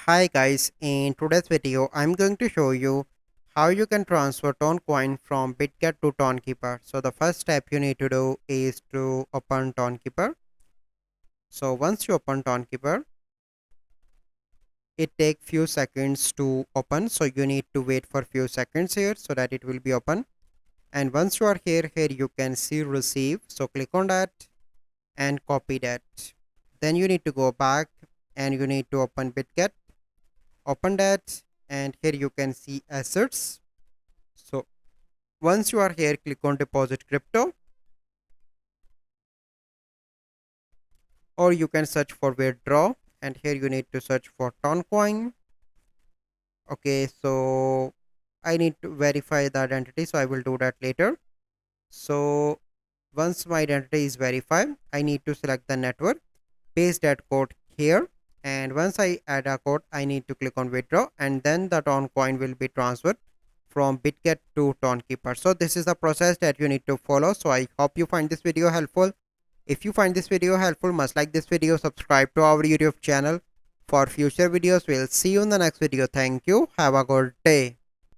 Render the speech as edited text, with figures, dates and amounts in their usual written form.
Hi guys, in today's video I'm going to show you how you can transfer Coin from Bitget to TonKeeper. So the first step you need to do is to open TonKeeper. So once you open TonKeeper, it takes few seconds to open. So you need to wait for few seconds here so that it will be open. And once you are here you can see receive. So click on that and copy that. Then you need to go back and you need to open Bitget. Open that and here you can see assets. So once you are here, click on deposit crypto, or you can search for withdraw, and here you need to search for Toncoin. Okay, so I need to verify the identity, so I will do that later. So once my identity is verified, I need to select the network, paste that code here, and once I add a code, I need to click on withdraw, and then the Toncoin will be transferred from Bitget to TonKeeper. So this is the process that you need to follow. So I hope you find this video helpful. If you find this video helpful, must like this video, subscribe to our YouTube channel for future videos. We'll see you in the next video. Thank you. Have a good day.